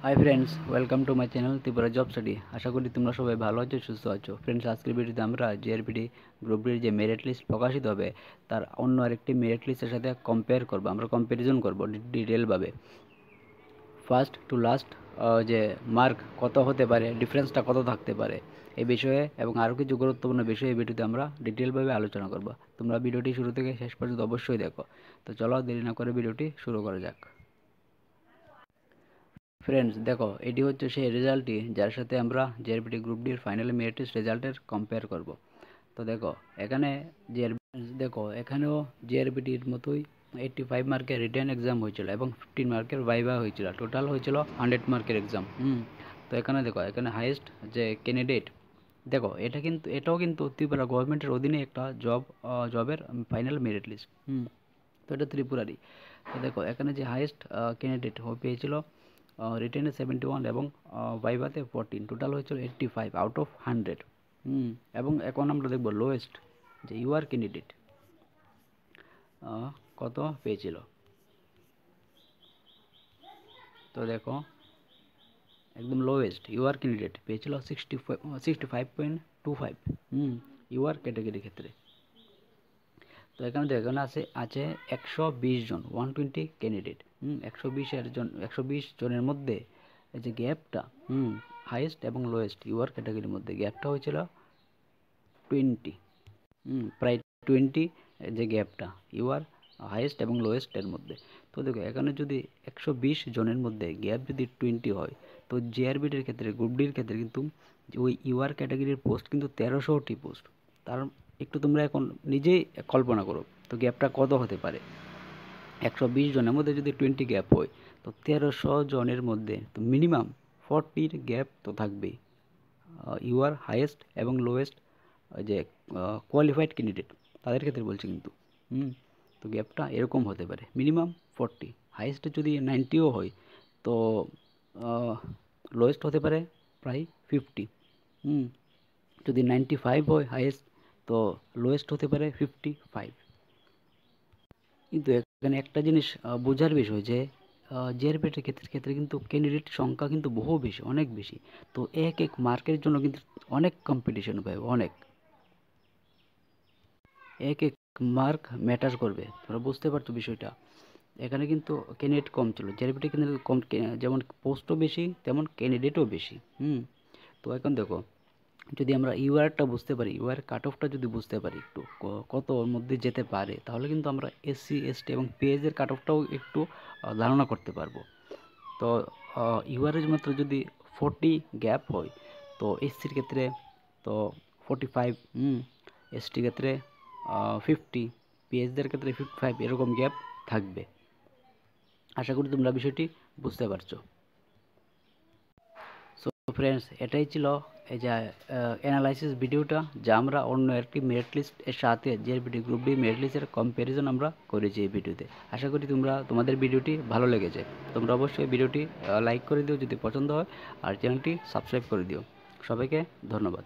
High friends, welcome to my channel Tripura job study. আশা করি তোমরা সবাই ভালো আছো, সুস্থ আছো। ফ্রেন্ডস, আজকের ভিডিওতে আমরা জিআরপিটি গ্রুপ ডির যে মেরিট লিস্ট প্রকাশিত হবে তার অন্য আরেকটি মেরিট লিস্টের সাথে কম্পেয়ার করব, আমরা কম্প্যারিজন করব ডিটেলভাবে। ফার্স্ট টু লাস্ট যে মার্ক কত হতে পারে, ডিফারেন্সটা কত থাকতে পারে, এই বিষয়ে এবং আরও কিছু গুরুত্বপূর্ণ বিষয়ে এই ভিডিওতে আমরা ডিটেলভাবে আলোচনা করব। তোমরা ভিডিওটি শুরু থেকে শেষ পর্যন্ত অবশ্যই দেখো। তো চলো দেরি না করে ভিডিওটি শুরু করা যাক। ফ্রেন্ডস দেখো, এটি হচ্ছে সেই রেজাল্টটি যার সাথে আমরা জিআরপিটি গ্রুপ ডির ফাইনাল মেরিট লিস্ট রেজাল্টের কম্পেয়ার করব। তো দেখো এখানে দেখো এখানেও জিআরপিটির মতোই 85 মার্কের রিটেন এক্সাম হয়েছিল এবং 15 মার্কের ভাইভা হয়েছিল। টোটাল হয়েছিল 100 মার্কের এক্সাম। তো এখানে দেখো, এখানে হাইয়েস্ট যে ক্যান্ডিডেট, দেখো এটাও কিন্তু ত্রিপুরা গভর্নমেন্টের অধীনে একটা জবের ফাইনাল মেরিট লিস্ট। তো এটা ত্রিপুরারই। তো দেখো এখানে যে হাইয়েস্ট ক্যান্ডিডেট পেয়েছিল রিটেনে 71 এবং ভাইভাতে 14, টোটাল হয়েছিল 85 আউট অফ 100। এবং এখন আমরা দেখব লোয়েস্ট যে ইউআর ক্যান্ডিডেট কত পেয়েছিল। তো দেখো একদম লোয়েস্ট ইউআর ক্যান্ডিডেট পেয়েছিল 65.25 ইউআর ক্যাটাগরির ক্ষেত্রে। তো এখানে দেখো, এখানে আছে 120 জন, 120 ক্যান্ডিডেট। 120 জনের মধ্যে এই যে গ্যাপটা হাইয়েস্ট এবং লোয়েস্ট ইউআর ক্যাটাগরির মধ্যে গ্যাপটা হয়েছিল 20, প্রায় 20 যে গ্যাপটা ইউআর হাইয়েস্ট এবং লোয়েস্টের মধ্যে। তো দেখো এখানে যদি 120 জনের মধ্যে গ্যাপ যদি 20 হয়, তো জিআরবিটির ক্ষেত্রে গ্রুপ ডির ক্ষেত্রে কিন্তু ওই ইউআর ক্যাটাগরির পোস্ট কিন্তু 1300টি পোস্ট। তার একটু তোমরা এখন নিজেই কল্পনা করো, তো গ্যাপটা কত হতে পারে। 120 জনের মধ্যে যদি 20 গ্যাপ হয়, তো 1300 জনের মধ্যে তো মিনিমাম 40 গ্যাপ তো থাকবেই ইউআর হাইয়েস্ট এবং লোয়েস্ট যে কোয়ালিফাইড ক্যান্ডিডেট তাদের ক্ষেত্রে বলছি কিন্তু। তো গ্যাপটা এরকম হতে পারে মিনিমাম 40, হাইয়েস্ট যদি 90ও হয়, তো লোয়েস্ট হতে পারে প্রায় 50। যদি 95 হয় হাইয়েস্ট, তো লোয়েস্ট হতে পারে 55। কিন্তু এখানে একটা জিনিস বোঝার বিষয় যে জিআরপিটির ক্ষেত্রে কিন্তু ক্যান্ডিডেট সংখ্যা কিন্তু বহু বেশি, অনেক বেশি। তো এক মার্কের জন্য কিন্তু অনেক কম্পিটিশন পাবে, অনেক এক মার্ক ম্যাটার করবে। তোমরা বুঝতে পারছো বিষয়টা। এখানে কিন্তু ক্যান্ডিডেট কম ছিল, জিআরপিটি কিন্তু কম, যেমন পোস্টও বেশি তেমন ক্যান্ডিডেটও বেশি। তো এখন দেখো, যদি আমরা ইউআরটা বুঝতে পারি, ইউআর কাট অফটা যদি বুঝতে পারি একটু কত ওর মধ্যে যেতে পারে, তাহলে কিন্তু আমরা এসসি এসটি এবং পিএইচের কাট অফটাও একটু ধারণা করতে পারবো। তো ইউআরের মাত্র যদি 40 গ্যাপ হয়, তো এসসির ক্ষেত্রে তো 45, এসটির ক্ষেত্রে 50, পিএইচদের ক্ষেত্রে 55, এরকম গ্যাপ থাকবে। আশা করি তোমরা বিষয়টি বুঝতে পারছো। সো ফ্রেন্ডস, এটাই ছিল এই যে অ্যানালাইসিস ভিডিওটা, যা আমরা অন্য একটি মেরিট লিস্ট এর সাথে জিআরপিটি গ্রুপ ডি মেরিট লিস্টের কম্প্যারিজন আমরা করেছি এই ভিডিওতে। আশা করি তোমাদের ভিডিওটি ভালো লেগেছে। তোমরা অবশ্যই ভিডিওটি লাইক করে দিও যদি পছন্দ হয়, আর চ্যানেলটি সাবস্ক্রাইব করে দিও। সবাইকে ধন্যবাদ।